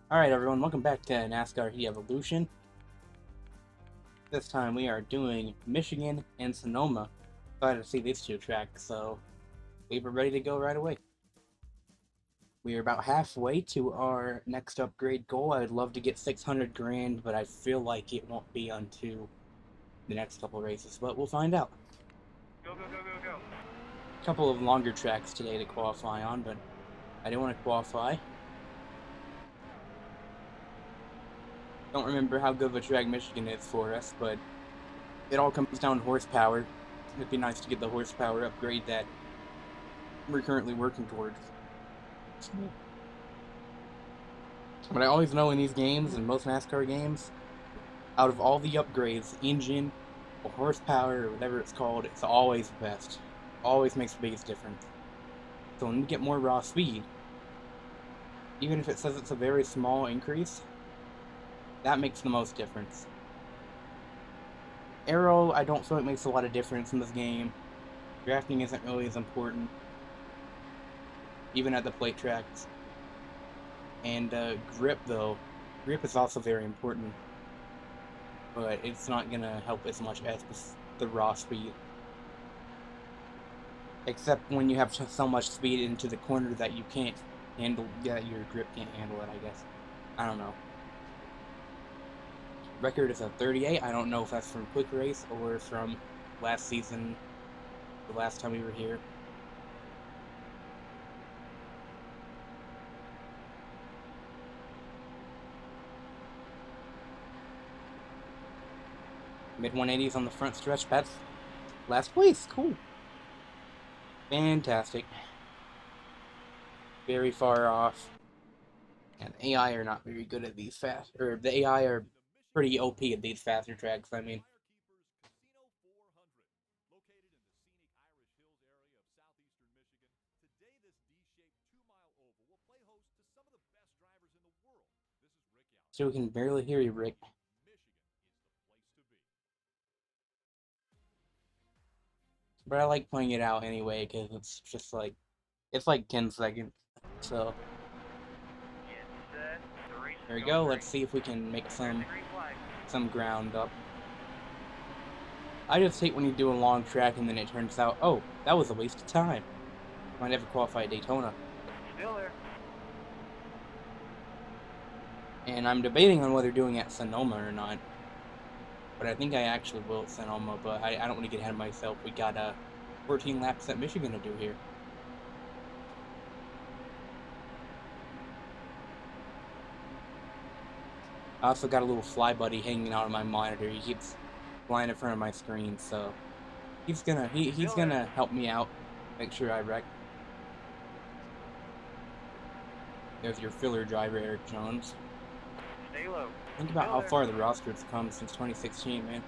Alright everyone, welcome back to NASCAR Heat Evolution. This time we are doing Michigan and Sonoma. Excited to see these two tracks, so we were ready to go right away. We are about halfway to our next upgrade goal. I would love to get 600 grand, but I feel like it won't be until the next couple races, but we'll find out. Go, go, go, go, go. A couple of longer tracks today to qualify on, but I do want to qualify. Don't remember how good of a track Michigan is for us, but it all comes down to horsepower. It'd be nice to get the horsepower upgrade that we're currently working towards. But I always know in these games, in most NASCAR games, out of all the upgrades, engine or horsepower or whatever it's called, it's always the best. Always makes the biggest difference. So when we get more raw speed, even if it says it's a very small increase, that makes the most difference. Aero, I don't feel it makes a lot of difference in this game. Drafting isn't really as important, even at the plate tracks. And grip, though. Grip is also very important, but it's not going to help as much as the raw speed. Except when you have so much speed into the corner that you can't handle, yeah, your grip can't handle it, I guess. I don't know. Record is a 38. I don't know if that's from Quick Race or from last season, the last time we were here. Mid-180s on the front stretch. That's last place. Cool. Fantastic. Very far off. And the AI are not very good at these fast, or the AI are pretty OP at these faster tracks, I mean. So we can barely hear you, Rick. But I like playing it out anyway, because it's just like, it's like 10 seconds, so. There we go, let's see if we can make some ground up. I just hate when you do a long track and then it turns out, oh, that was a waste of time. Might never qualify at Daytona. Still there. And I'm debating on whether doing it at Sonoma or not. But I think I actually will at Sonoma, but I don't want to get ahead of myself. We got 14 laps at Michigan to do here. I also got a little fly buddy hanging out on my monitor. He keeps flying in front of my screen, so he's gonna help me out, make sure I wreck. There's your filler driver, Eric Jones. Stay low. Think about how far the roster has come since 2016, man.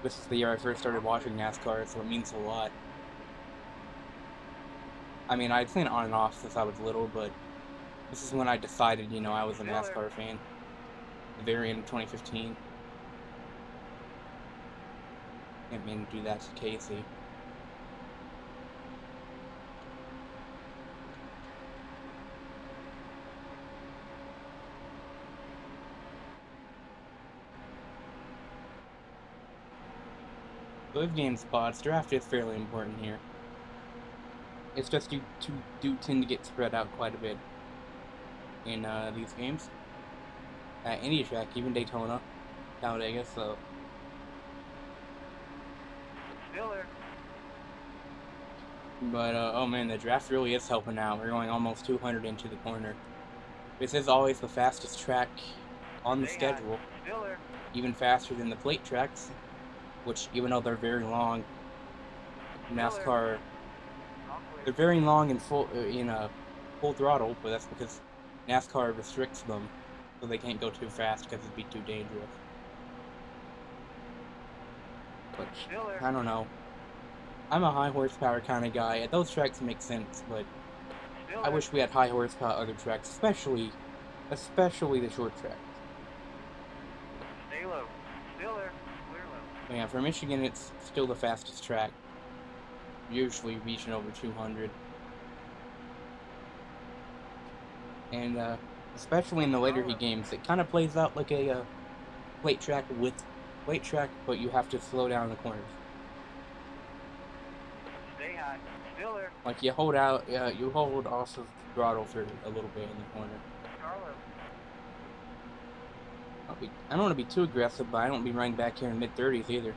This is the year I first started watching NASCAR, so it means a lot. I mean, I'd seen it on and off since I was little, but this is when I decided, you know, I was a NASCAR fan. The very end of 2015. Didn't mean to do that to Casey. Live game spots, draft is fairly important here. It's just you do tend to get spread out quite a bit in these games. At any track, even Daytona, Talladega, so. Still there. But, oh man, the draft really is helping out. We're going almost 200 into the corner. This is always the fastest track on the schedule. Still there. Even faster than the plate tracks, which, even though they're very long, NASCAR, they're very long and full, full throttle, but that's because NASCAR restricts them, so they can't go too fast because it'd be too dangerous. But, I don't know. I'm a high horsepower kind of guy. Those tracks make sense, but I wish we had high horsepower other tracks, especially the short tracks. Stay low. Still there. Clear low. But yeah, for Michigan, it's still the fastest track. Usually reaching over 200. And especially in the later Heat games, it kind of plays out like a plate track with plate track, but you have to slow down the corners. Stay high. Still there. Like you hold off of throttle for a little bit in the corner. Carlo. I don't want to be too aggressive, but I don't want to be running back here in mid-30s either.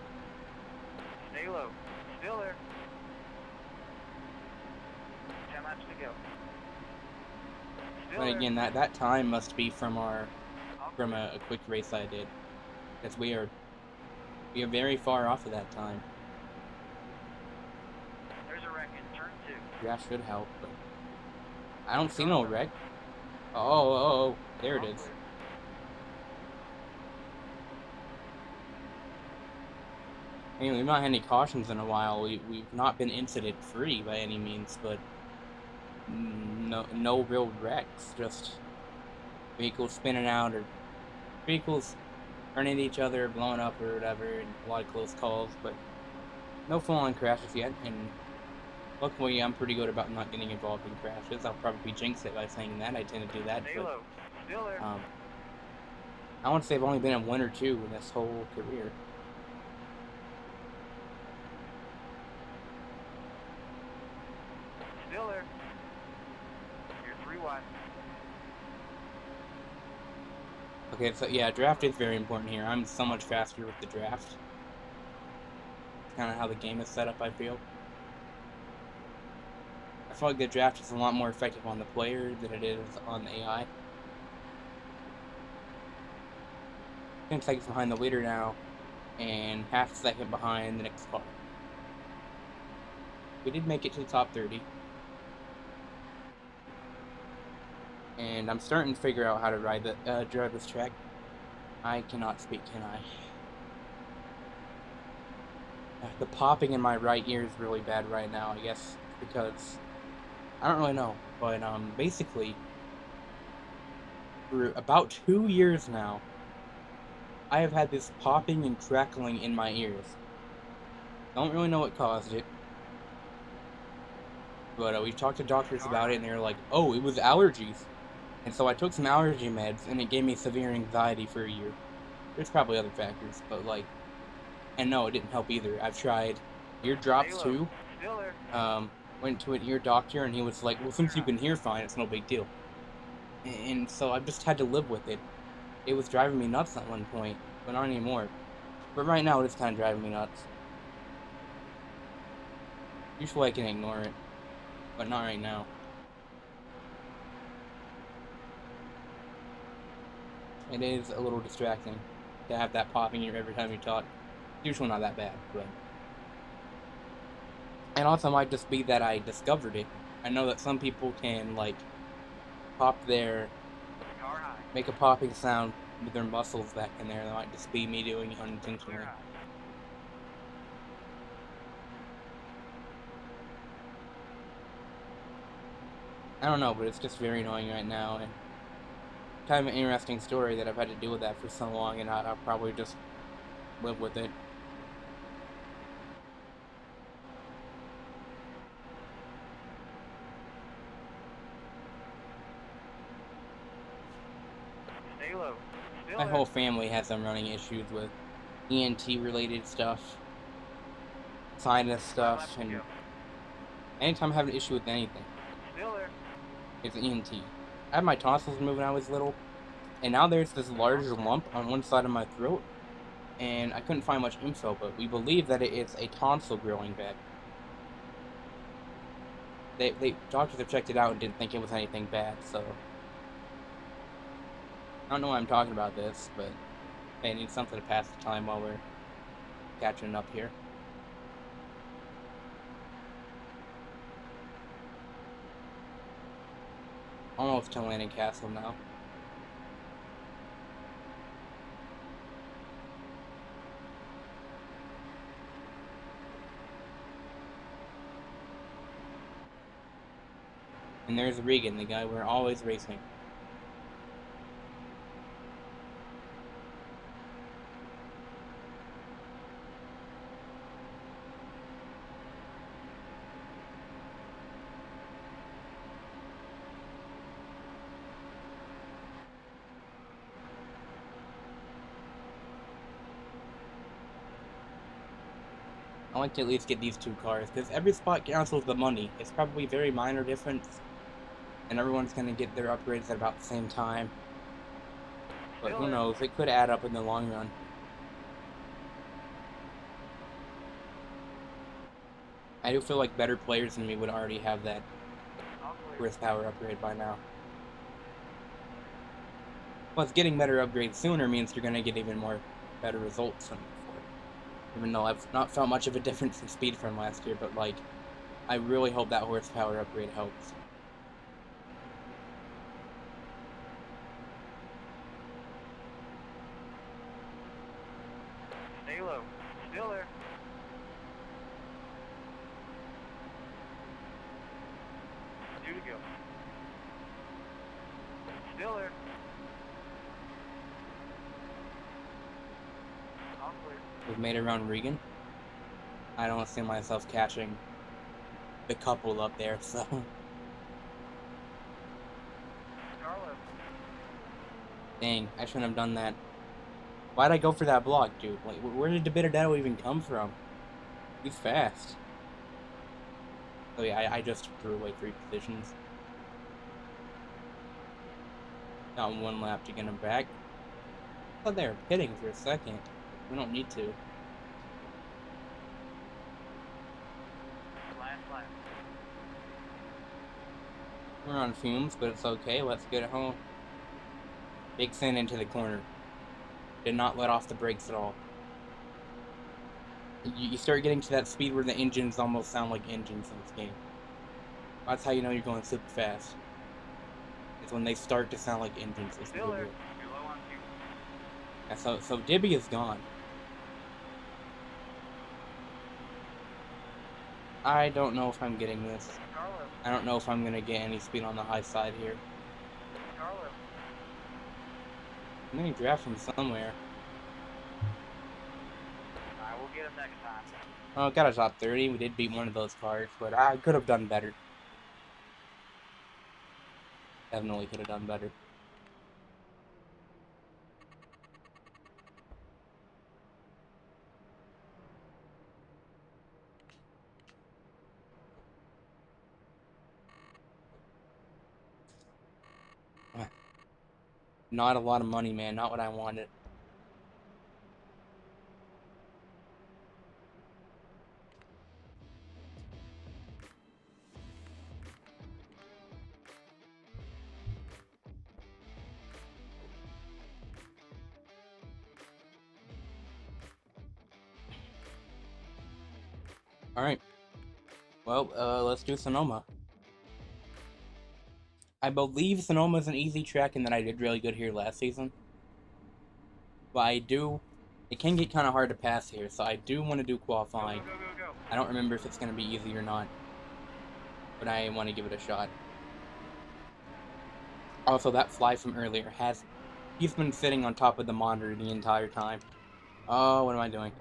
Stay low. Still there. 10 laps to go. Still But there. again, that time must be from a quick race I did, because we are very far off of that time. There's a wreck in turn 2. That should help, but I don't see no wreck. Oh, there it is. Anyway, we've not had any cautions in a while. We've not been incident free by any means, but no real wrecks. Just vehicles spinning out or vehicles running into each other, blowing up or whatever, and a lot of close calls. But no full-on crashes yet. And luckily, I'm pretty good about not getting involved in crashes. I'll probably jinx it by saying that. I tend to do that. Stay But low. Still there. I want to say I've only been in 1 or 2 in this whole career. Still there. You're 3 wide. Okay, so yeah, draft is very important here. I'm so much faster with the draft. It's kind of how the game is set up, I feel. I feel like the draft is a lot more effective on the player than it is on the AI. 10 seconds behind the leader now, and half a second behind the next car. We did make it to the top 30. And I'm starting to figure out how to drive this track. I cannot speak, can I? The popping in my right ear is really bad right now, I guess, because I don't really know, but basically, for about 2 years now, I have had this popping and crackling in my ears. Don't really know what caused it, but we've talked to doctors about it, and they're like, "Oh, it was allergies." And so I took some allergy meds, and it gave me severe anxiety for a year. There's probably other factors, but like, and no, it didn't help either. I've tried ear drops too. Still there. Went to an ear doctor, and he was like, "Well, since you can hear fine, it's no big deal." And so I've just had to live with it. It was driving me nuts at one point, but not anymore. But right now, it's kind of driving me nuts. Usually I can ignore it, but not right now. It is a little distracting to have that popping ear every time you talk. Usually not that bad, but... And also might just be that I discovered it. I know that some people can, like, make a popping sound with their muscles back in there. That might just be me doing it unintentionally. I don't know, but it's just very annoying right now, and kind of an interesting story that I've had to deal with that for so long, and I'll probably just live with it. Stay low. Still My there. whole family has some running issues with ENT related stuff, sinus stuff, and anytime I have an issue with anything, Still there. it's ENT. I had my tonsils removed when I was little, and now there's this large lump on one side of my throat, and I couldn't find much info, but we believe that it is a tonsil growing back. Doctors have checked it out and didn't think it was anything bad, so I don't know why I'm talking about this, but I need something to pass the time while we're catching up here. Almost to Landing Castle now. And there's Regan, the guy we're always racing. I like to at least get these 2 cars, because every spot counts with the money. It's probably very minor difference, and everyone's going to get their upgrades at about the same time. But Still who there. knows, it could add up in the long run. I do feel like better players than me would already have that All clear. horsepower upgrade by now. Plus, getting better upgrades sooner means you're going to get even more better results than before. Even though I've not felt much of a difference in speed from last year, but like, I really hope that horsepower upgrade helps. Stay low. Still there. Two to go. Still there. All clear. We've made it around Regan. I don't see myself catching the couple up there, so... Carlo. Dang, I shouldn't have done that. Why'd I go for that block, dude? Like, where did DeBitterdetto even come from? He's fast. Oh yeah, I just threw away 3 positions. Got 1 lap to get him back. I thought they were pitting for a second. We don't need to. Last lap. We're on fumes, but it's okay. Let's get it home. Big send into the corner. Did not let off the brakes at all. You start getting to that speed where the engines almost sound like engines in this game. That's how you know you're going super fast. It's when they start to sound like engines. It's Still really there. good. You're low on fuel. Yeah, so Dibby is gone. I don't know if I'm getting this. Carlo. I don't know if I'm gonna get any speed on the high side here. Carlo. I'm gonna draft from somewhere. I will get him next time. Oh, got a top 30. We did beat one of those cars, but I could have done better. Definitely could have done better. Not a lot of money, man. Not what I wanted. Alright. Well, let's do Sonoma. I believe Sonoma's an easy track and that I did really good here last season. But it can get kind of hard to pass here, so I do want to do qualifying. Go, go, go, go. I don't remember if it's going to be easy or not, but I want to give it a shot. Also, that fly from earlier he's been sitting on top of the monitor the entire time. Oh, what am I doing?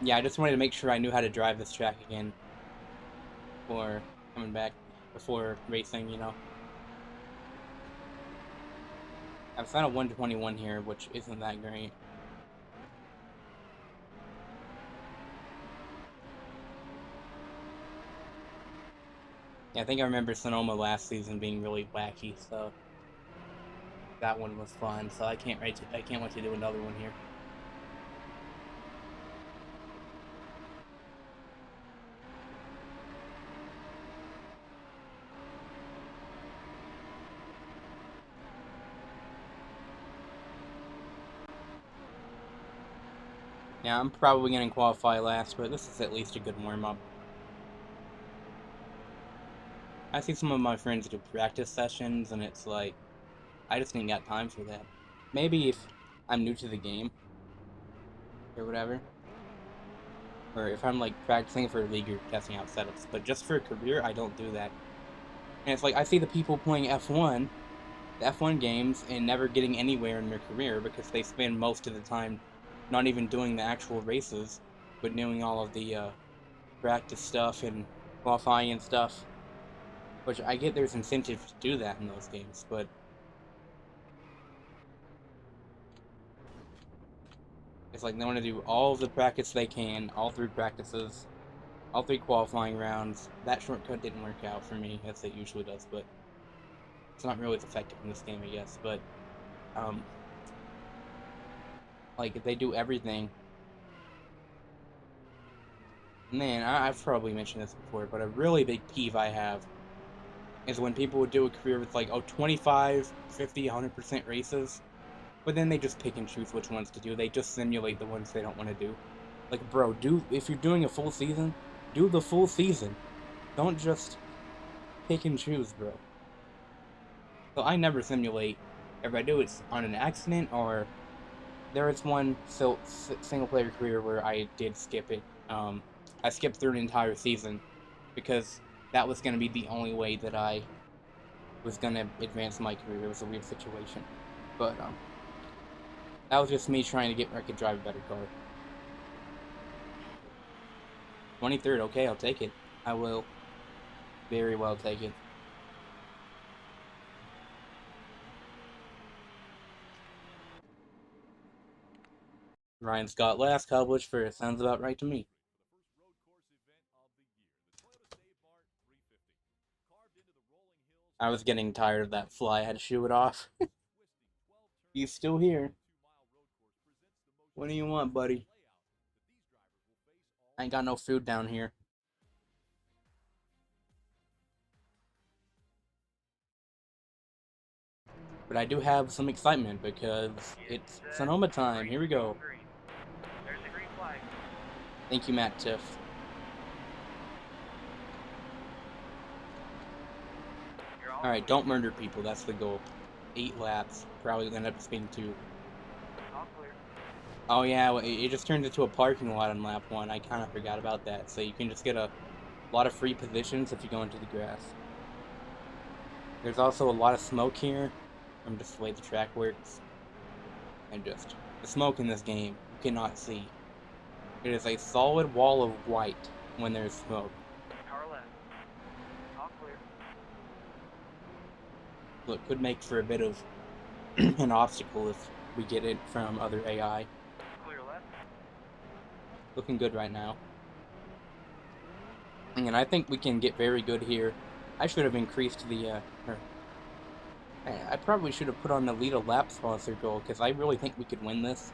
Yeah, I just wanted to make sure I knew how to drive this track again before coming back, before racing, you know. I've found a 121 here, which isn't that great. Yeah, I think I remember Sonoma last season being really wacky, so that one was fun. So I can't wait to do another one here. Yeah, I'm probably going to qualify last, but this is at least a good warm-up. I see some of my friends do practice sessions, and it's like, I just ain't got time for that. Maybe if I'm new to the game, or whatever, or if I'm like practicing for a league or testing out setups, but just for a career, I don't do that. And it's like, I see the people playing F1, the F1 games, and never getting anywhere in their career because they spend most of the time not even doing the actual races, but doing all of the practice stuff and qualifying and stuff. Which I get there's incentive to do that in those games, but like they want to do all the practice they can, all 3 practices, all 3 qualifying rounds. That shortcut didn't work out for me, as it usually does, but it's not really as effective in this game, I guess. But like if they do everything, man, I've probably mentioned this before, but a really big peeve I have is when people would do a career with like 25, 50, 100% races, but then they just pick and choose which ones to do. They just simulate the ones they don't want to do. Like, bro, if you're doing a full season, do the full season. Don't just pick and choose, bro. So I never simulate. If I do, it's on an accident, or there was one single player career where I did skip it. I skipped through an entire season because that was going to be the only way that I was going to advance my career. It was a weird situation. But, that was just me trying to get where I could drive a better car. 23rd, okay, I'll take it. I will very well take it. Ryan Scott last, Cowboys first. Sounds about right to me. I was getting tired of that fly. I had to shoo it off. He's still here. What do you want, buddy? I ain't got no food down here. But I do have some excitement because it's Sonoma time. Here we go. There's a green flag. Thank you, Matt Tiff. Alright, don't murder people. That's the goal. 8 laps. Probably gonna end up speeding 2. All clear. Oh yeah, well, it just turns into a parking lot on lap 1. I kind of forgot about that. So you can just get a lot of free positions if you go into the grass. There's also a lot of smoke here from just the way the track works. And just the smoke in this game, you cannot see. It is a solid wall of white when there's smoke. Car left. All clear. So it could make for a bit of an obstacle if we get it from other AI. Clear left. Looking good right now. And I think we can get very good here. I should have increased the, I probably should have put on the lead a lap sponsor goal, because I really think we could win this.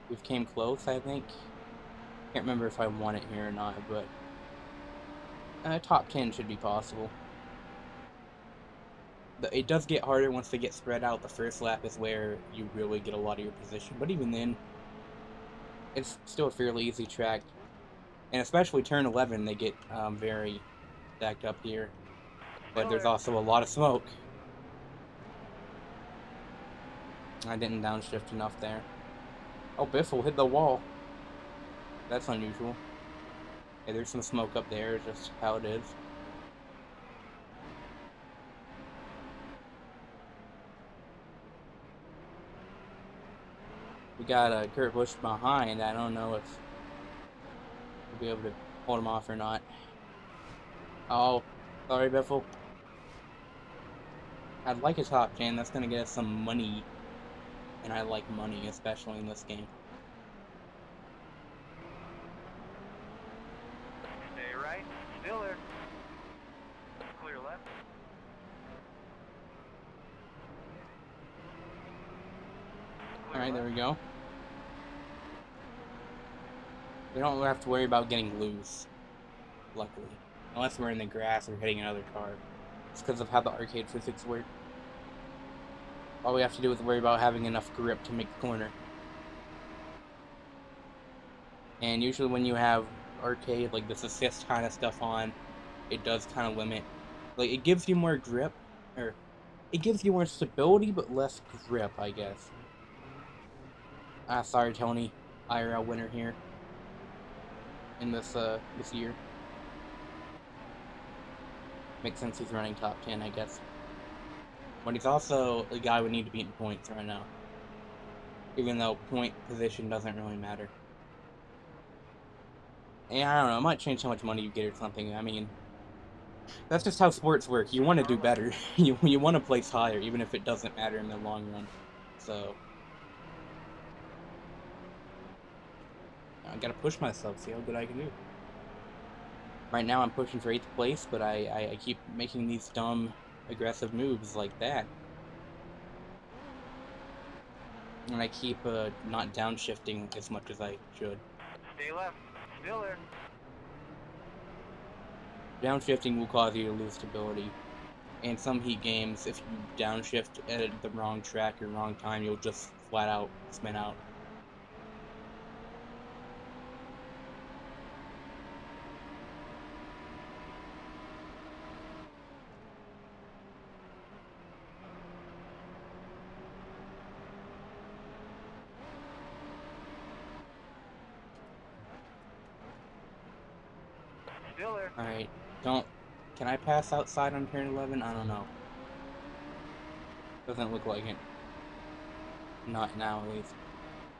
We've came close, I think. Can't remember if I won it here or not, but top 10 should be possible. It does get harder once they get spread out. The first lap is where you really get a lot of your position, but even then, it's still a fairly easy track. And especially turn 11, they get very stacked up here. But there's also a lot of smoke. I didn't downshift enough there. Oh, Biffle hit the wall. That's unusual. Yeah, there's some smoke up there, just how it is. We got Kurt Busch behind. I don't know if we'll be able to hold him off or not. Oh, sorry, Biffle. I'd like a top 10. That's going to get us some money. And I like money, especially in this game. Stay right. Still there. Clear left. Alright, there we go. We don't have to worry about getting loose, luckily. Unless we're in the grass or hitting another car. It's because of how the arcade physics work. All we have to do is worry about having enough grip to make the corner. And usually when you have arcade, like this assist kind of stuff on, it does kind of limit. Like, it gives you more grip, or it gives you more stability, but less grip, I guess. Sorry, Tony. IRL winner here. In this year. Makes sense he's running top 10, I guess. But he's also the guy we need to beat in points right now. Even though point position doesn't really matter. And I don't know, it might change how much money you get or something. I mean, that's just how sports work. You want to do better. you want to place higher, even if it doesn't matter in the long run. So, I gotta push myself, see how good I can do. Right now I'm pushing for 8th place, but I keep making these dumb, aggressive moves like that. And I keep not downshifting as much as I should. Stay left. Still there. Downshifting will cause you to lose stability. In some heat games, if you downshift at the wrong track or wrong time, you'll just flat out spin out. Still there. Alright, can I pass outside on turn 11? I don't know. Doesn't look like it. Not now, at least.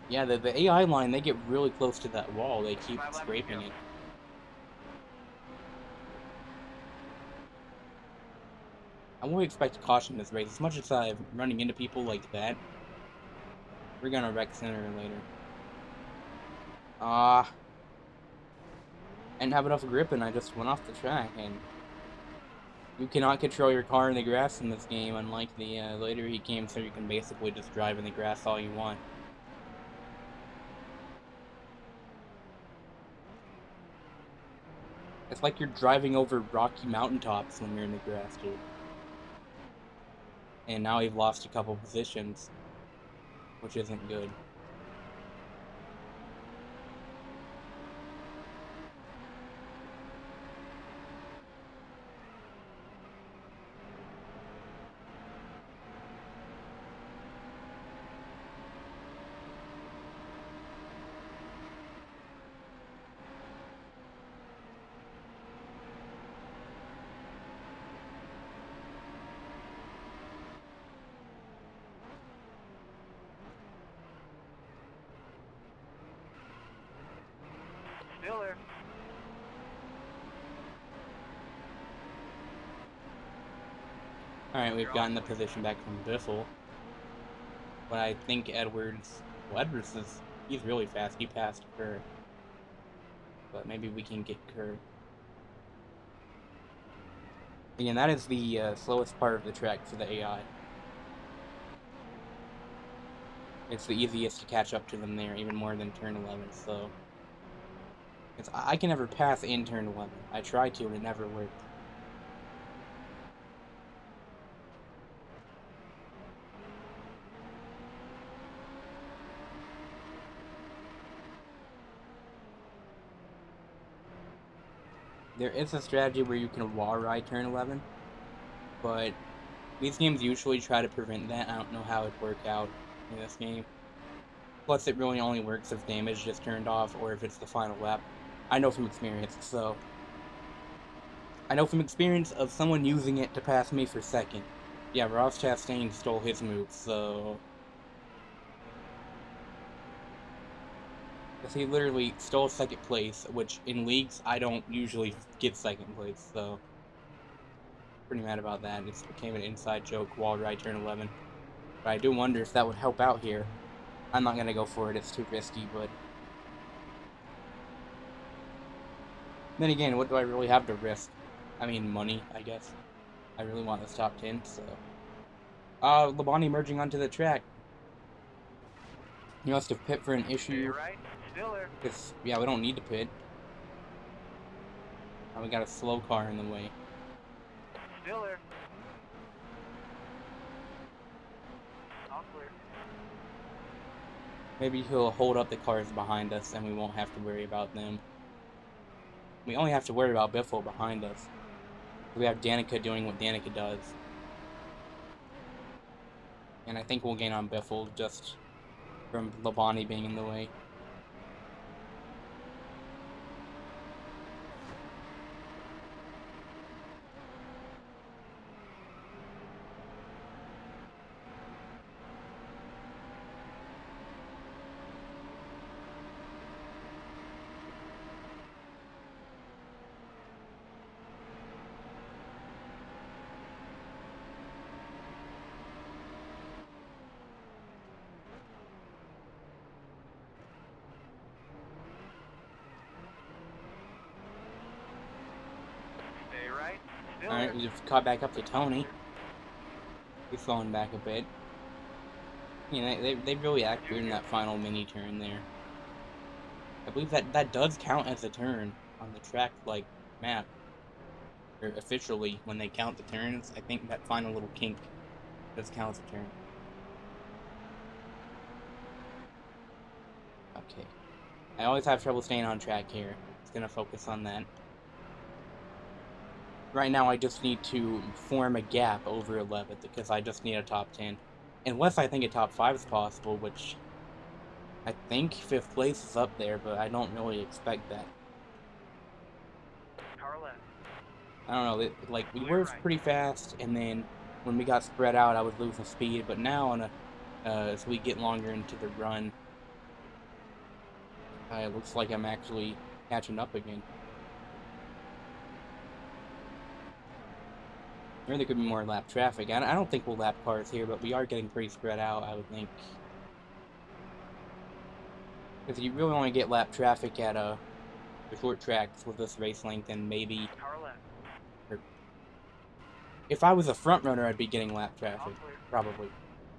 Yeah, the AI line, they get really close to that wall. They keep 5 laps to scraping go. it. I won't expect caution in this race. As much as I'm running into people like that, we're gonna wreck sooner or later. I didn't have enough grip and I just went off the track, and you cannot control your car in the grass in this game, unlike the later heat games where you can basically just drive in the grass all you want. It's like you're driving over rocky mountaintops when you're in the grass, dude. And now we've lost a couple positions, which isn't good. Still there. Alright, we've gotten the position back from Biffle. But I think Edwards he's really fast. He passed Kerr. But maybe we can get Kerr. Again, that is the slowest part of the track for the AI. It's the easiest to catch up to them there, even more than turn 11, so... I can never pass in turn 11. I tried to, and it never worked. There is a strategy where you can wall ride turn 11, but these games usually try to prevent that. I don't know how it'd work out in this game. Plus, it really only works if damage is turned off or if it's the final lap. I know from experience, so... I know from experience of someone using it to pass me for second. Yeah, Ross Chastain stole his move, so... Because he literally stole second place, which in leagues, I don't usually get second place, so... Pretty mad about that. It became an inside joke, wall ride turn 11. But I do wonder if that would help out here. I'm not gonna go for it, it's too risky, but... Then again, what do I really have to risk? I mean, money, I guess. I really want this top 10, so... Labonte merging onto the track. He must have pit for an Stay issue. right. Still there. Because, yeah, we don't need to pit. We got a slow car in the way. Still there. All clear. Maybe he'll hold up the cars behind us and we won't have to worry about them. We only have to worry about Biffle behind us. We have Danica doing what Danica does. And I think we'll gain on Biffle just from Labonte being in the way. Still Alright, there. we've caught back up to Tony. He's slowing back a bit. You know, they really act weird in that final mini turn there. I believe that does count as a turn on the track, like, map. Or officially, when they count the turns, I think that final little kink does count as a turn. Okay. I always have trouble staying on track here. It's gonna focus on that. Right now, I just need to form a gap over 11th, because I just need a top 10. Unless I think a top 5 is possible, which I think 5th place is up there, but I don't really expect that. Car left. I don't know, like, we Clear were right. pretty fast, and then when we got spread out, I was losing speed, but now as we get longer into the run, it looks like I'm actually catching up again. Or there could be more lap traffic. I don't think we'll lap cars here, but we are getting pretty spread out, I would think. Because you really only get lap traffic at the short tracks with this race length, and maybe... Car left. Or, if I was a front runner, I'd be getting lap All traffic, clear. probably.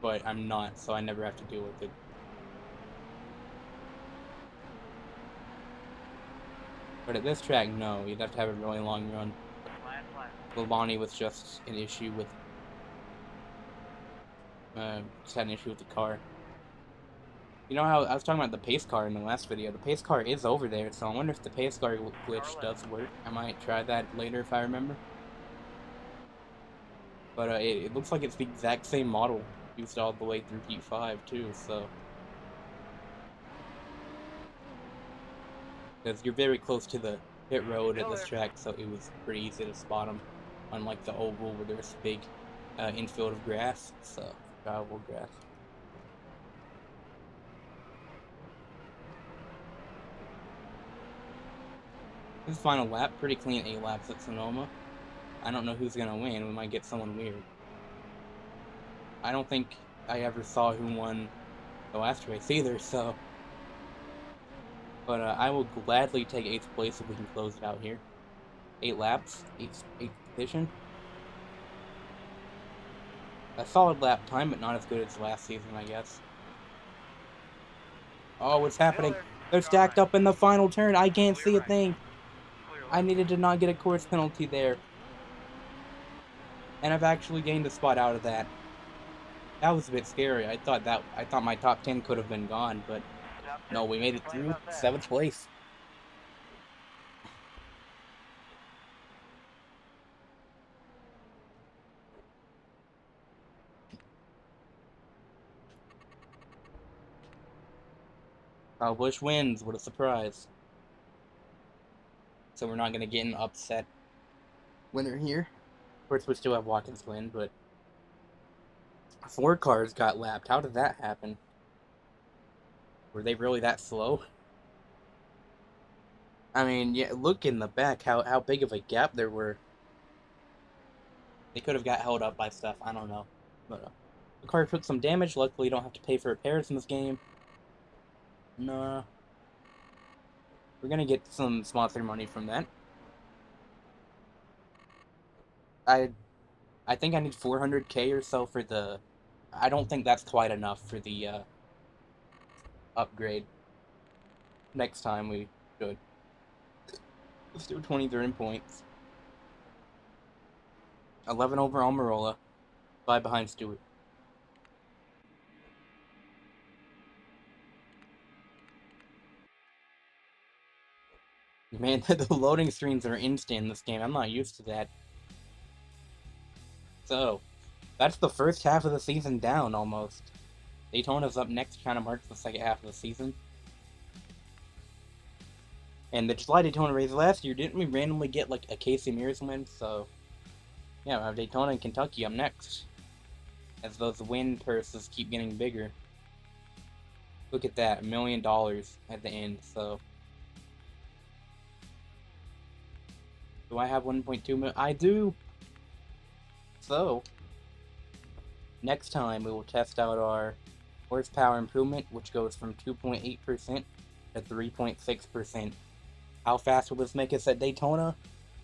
But I'm not, so I never have to deal with it. But at this track, no, you'd have to have a really long run. Flat. Labani was just an issue with... just had an issue with the car. You know how I was talking about the pace car in the last video? The pace car is over there, so I wonder if the pace car glitch does work. I might try that later if I remember. But it looks like it's the exact same model used all the way through Heat 5 too, so... Because you're very close to the pit road at this track, so it was pretty easy to spot them. Unlike the oval where there's big infield of grass, so drivable grass. This final lap, pretty clean 8 laps at Sonoma. I don't know who's gonna win. We might get someone weird. I don't think I ever saw who won the last race either, so... But I will gladly take 8th place if we can close it out here. 8 laps, 8th position. A solid lap time, but not as good as last season, I guess. Oh, what's happening? They're stacked up in the final turn. I can't see a thing. I needed to not get a course penalty there. And I've actually gained a spot out of that. That was a bit scary. I thought my top 10 could have been gone, but no, we made it through 7th place. Kyle Busch wins. What a surprise. So we're not going to get an upset winner here. Of course, we still have Watkins win, but 4 cars got lapped. How did that happen? Were they really that slow? I mean, yeah, look in the back how big of a gap there were. They could have got held up by stuff. I don't know. But the car took some damage. Luckily, you don't have to pay for repairs in this game. Nah. We're gonna get some sponsor money from that. I think I need 400k or so for the... I don't think that's quite enough for the upgrade. Next time we should. Let's do 23 in points. 11 over Almirola. 5 behind Stewart. Man, the loading screens are instant in this game. I'm not used to that. So, that's the first half of the season down, almost. Daytona's up next, kind of marks the second half of the season. And the July Daytona race last year, didn't we randomly get, like, a Casey Mears win? So, yeah, we have Daytona and Kentucky up next. As those win purses keep getting bigger. Look at that, $1 million at the end, so... Do I have 1.2 million? I do! So, next time we will test out our horsepower improvement, which goes from 2.8% to 3.6%. How fast will this make us at Daytona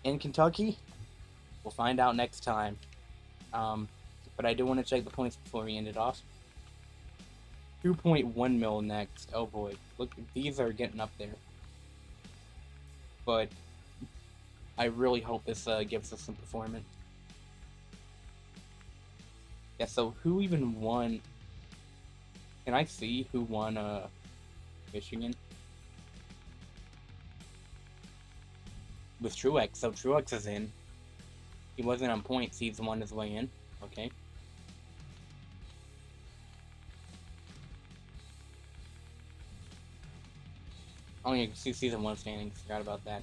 in Kentucky? We'll find out next time. But I do want to check the points before we end it off. 2.1 mil next. Oh boy, look, these are getting up there. But I really hope this gives us some performance. Yeah, so who even won? Can I see who won Michigan? With Truex, so Truex is in. He wasn't on points, he's won his way in. Okay. Oh, you can see season 1 standings, forgot about that.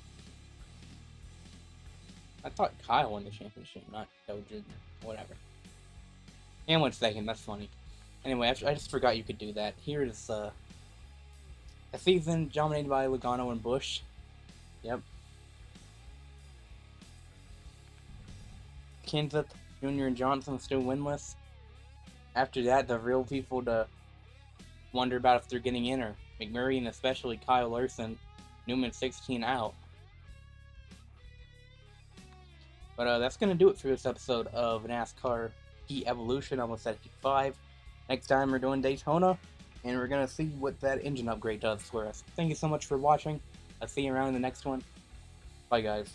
I thought Kyle won the championship, not Joe Jr. Whatever. And went second, that's funny. Anyway, I just forgot you could do that. Here is a season dominated by Logano and Busch. Yep. Kenseth, Jr. and Johnson still winless. After that, the real people to wonder about if they're getting in are McMurray and especially Kyle Larson. Newman 16 out. But that's going to do it for this episode of NASCAR Heat Evolution, almost at Heat 5. Next time we're doing Daytona, and we're going to see what that engine upgrade does for us. Thank you so much for watching. I'll see you around in the next one. Bye, guys.